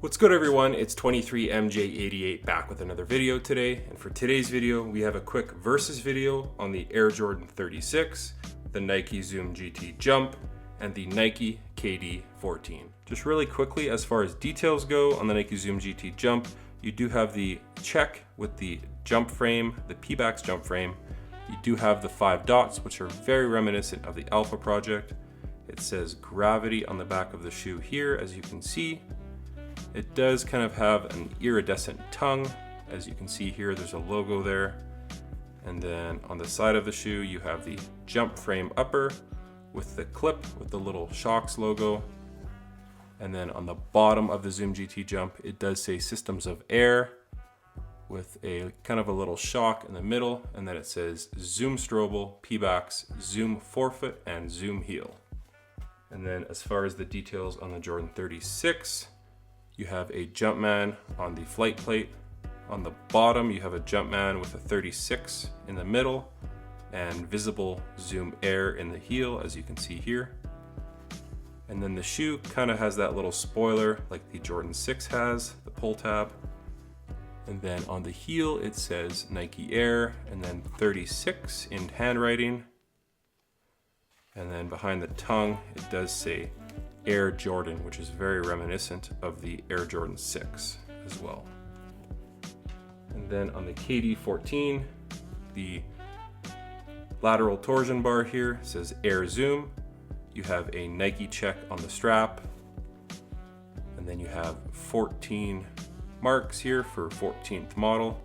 What's good everyone, it's 23MJ88 back with another video today, and for today's video we have a quick versus video on the Air Jordan 36, the Nike Zoom GT Jump, and the Nike KD 14. Just really quickly, as far as details go on the Nike Zoom GT Jump, you do have the check with the jump frame, the P-Bax jump frame. You do have the 5 dots, which are very reminiscent of the Alpha project. It says gravity on the back of the shoe here, as you can see. It does kind of have an iridescent tongue. As you can see here, there's a logo there. And then on the side of the shoe, you have the jump frame upper with the clip with the little Shocks logo. And then on the bottom of the Zoom GT Jump, it does say Systems of Air with a kind of a little shock in the middle. And then it says Zoom Strobel, P-Bax, Zoom forefoot, and Zoom heel. And then as far as the details on the Jordan 36, you have a Jumpman on the flight plate. On the bottom, you have a Jumpman with a 36 in the middle and visible Zoom Air in the heel, as you can see here. And then the shoe kind of has that little spoiler like the Jordan 6 has, the pull tab. And then on the heel, it says Nike Air and then 36 in handwriting. And then behind the tongue, it does say Air Jordan, which is very reminiscent of the Air Jordan 6 as well. And then on the KD 14, the lateral torsion bar here says Air Zoom. You have a Nike check on the strap. And then you have 14 marks here for 14th model.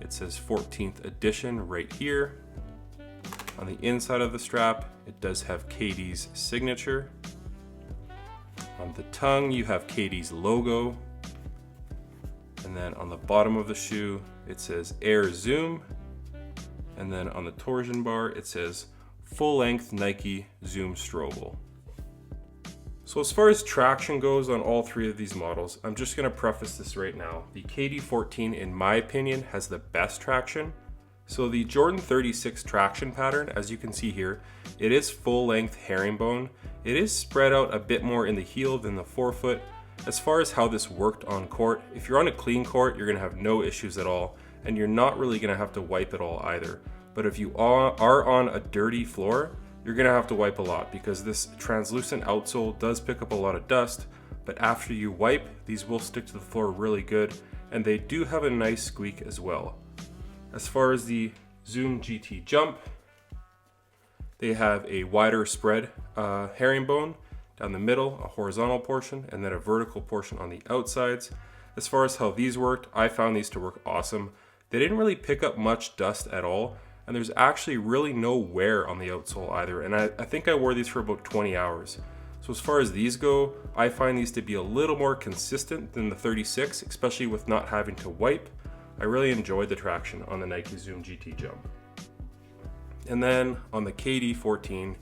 It says 14th edition right here. On the inside of the strap, it does have KD's signature. On the tongue, you have KD's logo. And then on the bottom of the shoe, it says Air Zoom. And then on the torsion bar, it says full-length Nike Zoom Strobel. So as far as traction goes on all three of these models, I'm just gonna preface this right now. The KD 14, in my opinion, has the best traction. So the Jordan 36 traction pattern, as you can see here, it is full-length herringbone. It is spread out a bit more in the heel than the forefoot. As far as how this worked on court, if you're on a clean court, you're gonna have no issues at all, and you're not really gonna have to wipe it all either. But if you are on a dirty floor, you're gonna have to wipe a lot because this translucent outsole does pick up a lot of dust, but after you wipe, these will stick to the floor really good, and they do have a nice squeak as well. As far as the Zoom GT Jump, they have a wider spread herringbone down the middle, a horizontal portion, and then a vertical portion on the outsides. As far as how these worked, I found these to work awesome. They didn't really pick up much dust at all, and there's actually really no wear on the outsole either, and I think I wore these for about 20 hours. So as far as these go, I find these to be a little more consistent than the 36, especially with not having to wipe. I really enjoyed the traction on the Nike Zoom GT Jump. And then on the KD 14,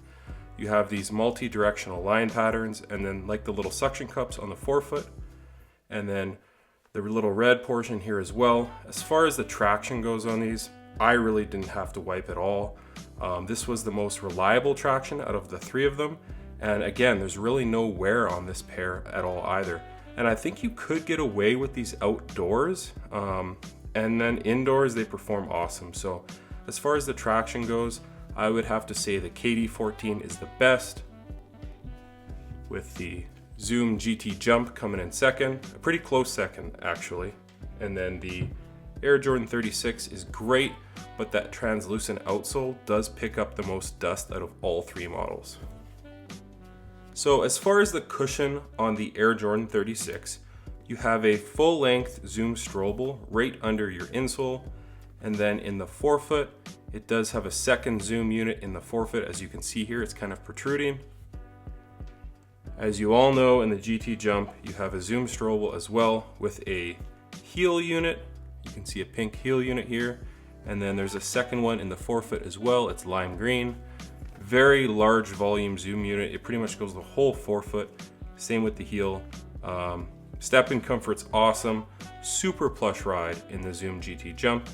you have these multi-directional line patterns, and then like the little suction cups on the forefoot, and then the little red portion here as well. As far as the traction goes on these, I really didn't have to wipe at all. This was the most reliable traction out of the three of them. And again, there's really no wear on this pair at all either. And I think you could get away with these outdoors. And then indoors, they perform awesome. So as far as the traction goes, I would have to say the KD 14 is the best, with the Zoom GT Jump coming in second, a pretty close second actually. And then the Air Jordan 36 is great, but that translucent outsole does pick up the most dust out of all three models. So as far as the cushion on the Air Jordan 36, you have a full-length Zoom Strobel right under your insole, and then in the forefoot, it does have a second Zoom unit in the forefoot. As you can see here, it's kind of protruding. As you all know, in the GT Jump, you have a Zoom Strobel as well with a heel unit. You can see a pink heel unit here, and then there's a second one in the forefoot as well. It's lime green. Very large volume Zoom unit. It pretty much goes the whole forefoot. Same with the heel. Step-in comfort's awesome. Super plush ride in the Zoom GT Jump.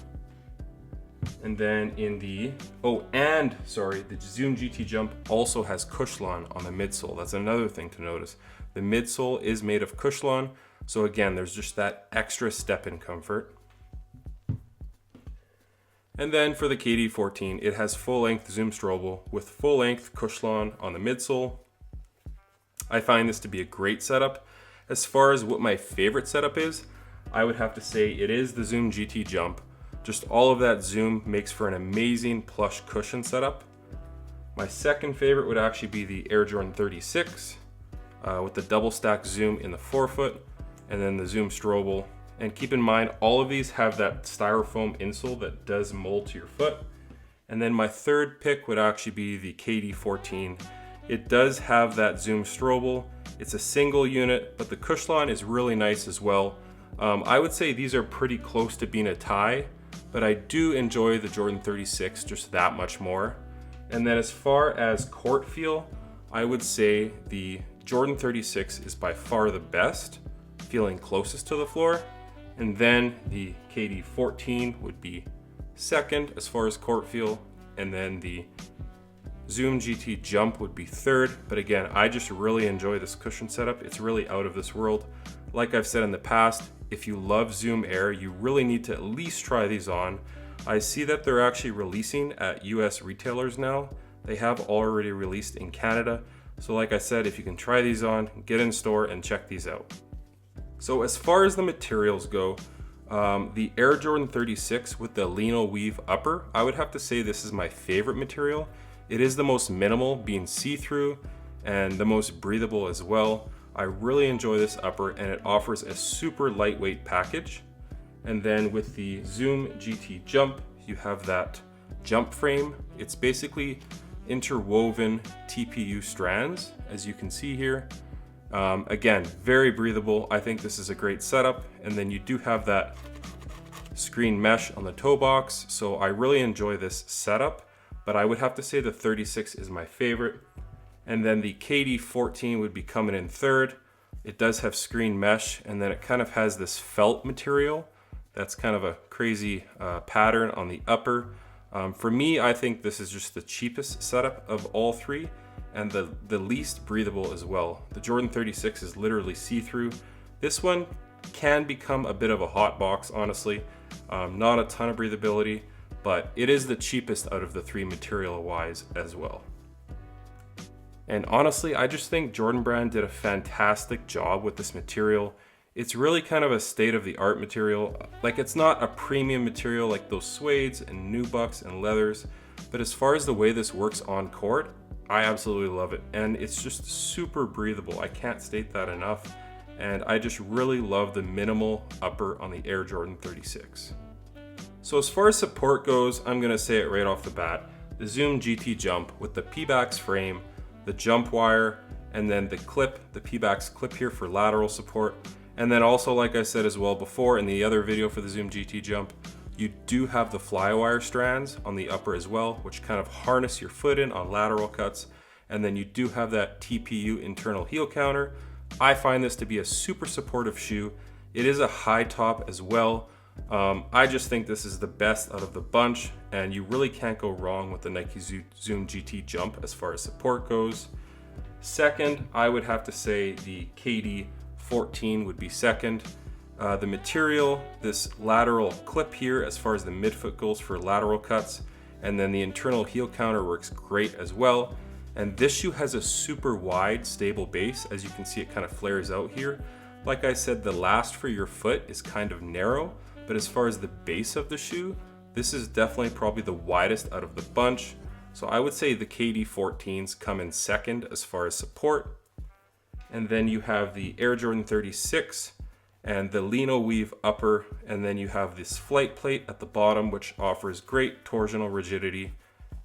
And then in the, the Zoom GT Jump also has Cushlon on the midsole. That's another thing to notice. The midsole is made of Cushlon. So again, there's just that extra step in comfort. And then for the KD14, it has full-length Zoom Strobel with full-length Cushlon on the midsole. I find this to be a great setup. As far as what my favorite setup is, I would have to say it is the Zoom GT Jump. Just all of that zoom makes for an amazing plush cushion setup. My second favorite would actually be the Air Jordan 36 with the double stack zoom in the forefoot, and then the Zoom Strobel. And keep in mind, all of these have that styrofoam insole that does mold to your foot. And then my third pick would actually be the KD14. It does have that Zoom Strobel. It's a single unit, but the Cushlon is really nice as well. I would say these are pretty close to being a tie, but I do enjoy the Jordan 36 just that much more. And then as far as court feel, I would say the Jordan 36 is by far the best, feeling closest to the floor. And then the KD14 would be second as far as court feel. And then the Zoom GT Jump would be third. But again, I just really enjoy this cushion setup. It's really out of this world. Like I've said in the past, if you love Zoom Air, you really need to at least try these on. I see that they're actually releasing at US retailers now. They have already released in Canada. So like I said, if you can try these on, get in store and check these out. So as far as the materials go, the Air Jordan 36 with the lino weave upper, I would have to say this is my favorite material. It is the most minimal, being see-through, and the most breathable as well. I really enjoy this upper, and it offers a super lightweight package. And then with the Zoom GT Jump, you have that jump frame. It's basically interwoven TPU strands, as you can see here. Again, very breathable. I think this is a great setup. And then you do have that screen mesh on the toe box. So I really enjoy this setup, but I would have to say the 36 is my favorite. And then the KD14 would be coming in third. It does have screen mesh, and then it kind of has this felt material. That's kind of a crazy pattern on the upper. For me, I think this is just the cheapest setup of all three, and the least breathable as well. The Jordan 36 is literally see-through. This one can become a bit of a hot box, honestly. Not a ton of breathability, but it is the cheapest out of the three material-wise as well. And honestly, I just think Jordan Brand did a fantastic job with this material. It's really kind of a state-of-the-art material. Like, it's not a premium material like those suedes and nubucks and leathers, but as far as the way this works on court, I absolutely love it. And it's just super breathable. I can't state that enough. And I just really love the minimal upper on the Air Jordan 36. So as far as support goes, I'm gonna say it right off the bat. The Zoom GT Jump with the P-Bax frame, the jump wire, and then the clip, the P-Bax clip here for lateral support. And then also, like I said as well before in the other video for the Zoom GT Jump, you do have the Flywire strands on the upper as well, which kind of harness your foot in on lateral cuts. And then you do have that TPU internal heel counter. I find this to be a super supportive shoe. It is a high top as well. I just think this is the best out of the bunch, and you really can't go wrong with the Nike Zoom GT Jump as far as support goes. Second, I would have to say the KD14 would be second. The material, this lateral clip here as far as the midfoot goes for lateral cuts, and then the internal heel counter works great as well. And this shoe has a super wide, stable base. As you can see, it kind of flares out here. Like I said, the last for your foot is kind of narrow, but as far as the base of the shoe, this is definitely probably the widest out of the bunch. So I would say the KD14s come in second as far as support. And then you have the Air Jordan 36 and the lino weave upper, and then you have this flight plate at the bottom, which offers great torsional rigidity.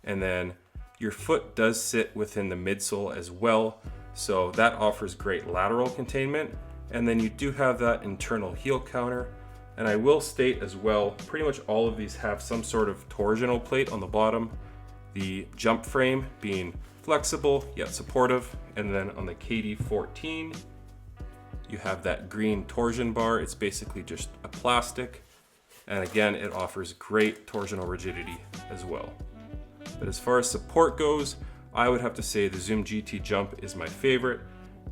And then your foot does sit within the midsole as well, so that offers great lateral containment. And then you do have that internal heel counter. And I will state as well, pretty much all of these have some sort of torsional plate on the bottom. The jump frame being flexible yet supportive. And then on the KD14, you have that green torsion bar. It's basically just a plastic. And again, it offers great torsional rigidity as well. But as far as support goes, I would have to say the Zoom GT Jump is my favorite.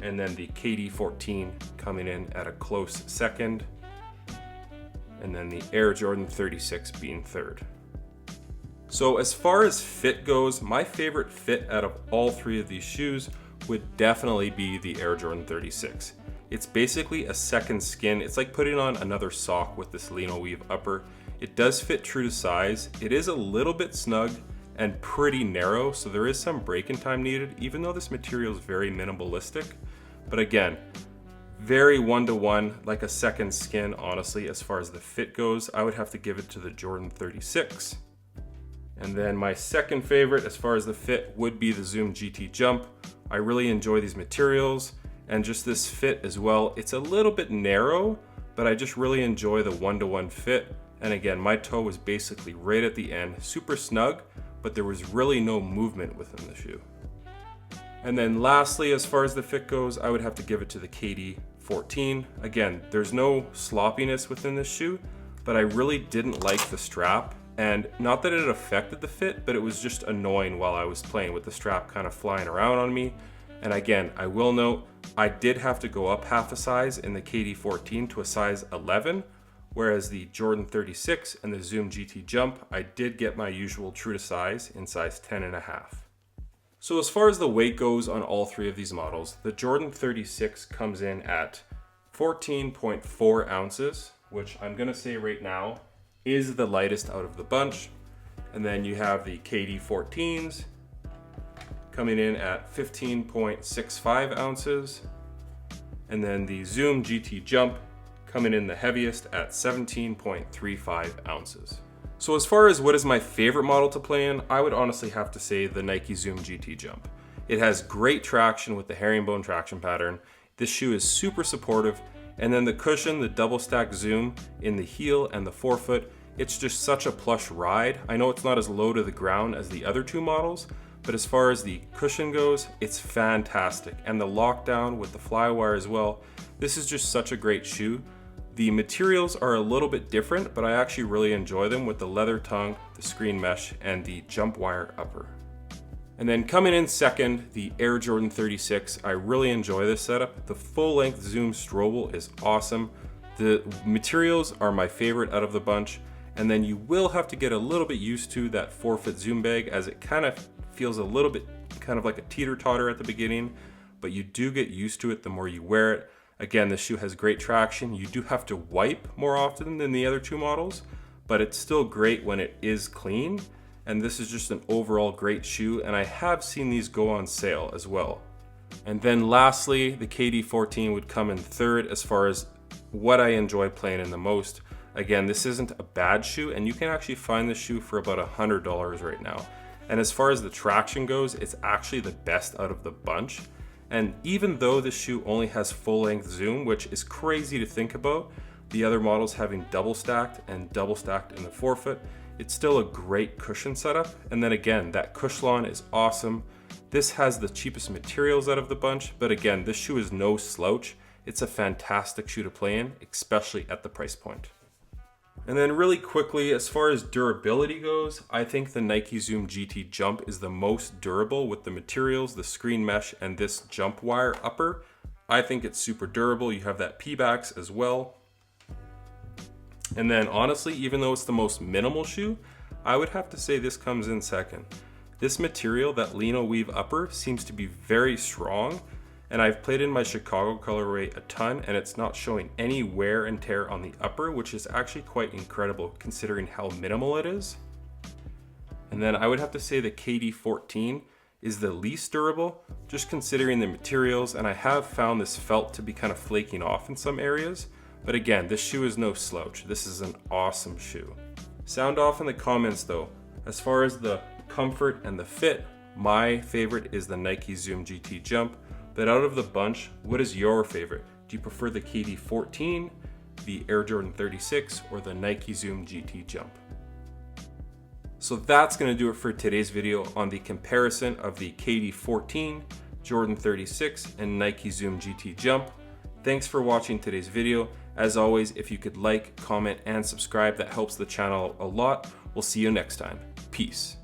and then the KD14 coming in at a close second, and then the Air Jordan 36 being third. So as far as fit goes, my favorite fit out of all three of these shoes would definitely be the Air Jordan 36. It's basically a second skin. It's like putting on another sock with this lino weave upper. It does fit true to size. It is a little bit snug and pretty narrow, so there is some break-in time needed, even though this material is very minimalistic. But again, very one-to-one, like a second skin, honestly. As far as the fit goes, I would have to give it to the Jordan 36. And then my second favorite as far as the fit would be the Zoom GT Jump. I really enjoy these materials and just this fit as well. It's a little bit narrow, but I just really enjoy the one-to-one fit. And again, my toe was basically right at the end, super snug, but there was really no movement within the shoe. And then lastly, as far as the fit goes, I would have to give it to the KD14. Again, there's no sloppiness within this shoe, but I really didn't like the strap. And not that it affected the fit, but it was just annoying while I was playing with the strap kind of flying around on me. And again, I will note, I did have to go up half a size in the KD14 to a size 11, whereas the Jordan 36 and the Zoom GT Jump, I did get my usual true to size in size 10.5. So as far as the weight goes on all three of these models, the Jordan 36 comes in at 14.4 ounces, which I'm gonna say right now is the lightest out of the bunch. And then you have the KD14s coming in at 15.65 ounces. And then the Zoom GT Jump coming in the heaviest at 17.35 ounces. So as far as what is my favorite model to play in, I would honestly have to say the Nike Zoom GT Jump. It has great traction with the herringbone traction pattern. This shoe is super supportive. And then the cushion, the double stack Zoom in the heel and the forefoot, it's just such a plush ride. I know it's not as low to the ground as the other two models, but as far as the cushion goes, it's fantastic. And the lockdown with the Flywire as well, this is just such a great shoe. The materials are a little bit different, but I actually really enjoy them with the leather tongue, the screen mesh, and the jump wire upper. And then coming in second, the Air Jordan 36. I really enjoy this setup. The full length Zoom Strobel is awesome. The materials are my favorite out of the bunch. And then you will have to get a little bit used to that forefoot Zoom bag, as it kind of feels a little bit kind of like a teeter-totter at the beginning, but you do get used to it the more you wear it. Again, this shoe has great traction. You do have to wipe more often than the other two models, but it's still great when it is clean. And this is just an overall great shoe, and I have seen these go on sale as well. And then lastly, the KD14 would come in third as far as what I enjoy playing in the most. Again, this isn't a bad shoe, and you can actually find this shoe for about $100 right now. And as far as the traction goes, it's actually the best out of the bunch. And even though this shoe only has full length Zoom, which is crazy to think about, the other models having double stacked and double stacked in the forefoot, it's still a great cushion setup. And then again, that Cushlon is awesome. This has the cheapest materials out of the bunch, but again, this shoe is no slouch. It's a fantastic shoe to play in, especially at the price point. And then really quickly, as far as durability goes, I think the Nike Zoom GT Jump is the most durable with the materials, the screen mesh, and this jump wire upper. I think it's super durable. You have that P-backs as well. And then honestly, even though it's the most minimal shoe, I would have to say this comes in second. This material, that lino weave upper, seems to be very strong. And I've played in my Chicago colorway a ton, and it's not showing any wear and tear on the upper, which is actually quite incredible considering how minimal it is. And then I would have to say the KD14 is the least durable, just considering the materials, and I have found this felt to be kind of flaking off in some areas. But again, this shoe is no slouch. This is an awesome shoe. Sound off in the comments though. As far as the comfort and the fit, my favorite is the Nike Zoom GT Jump. But out of the bunch, what is your favorite? Do you prefer the KD14, the Air Jordan 36, or the Nike Zoom GT Jump? So that's gonna do it for today's video on the comparison of the KD14, Jordan 36, and Nike Zoom GT Jump. Thanks for watching today's video. As always, if you could like, comment, and subscribe, that helps the channel a lot. We'll see you next time. Peace.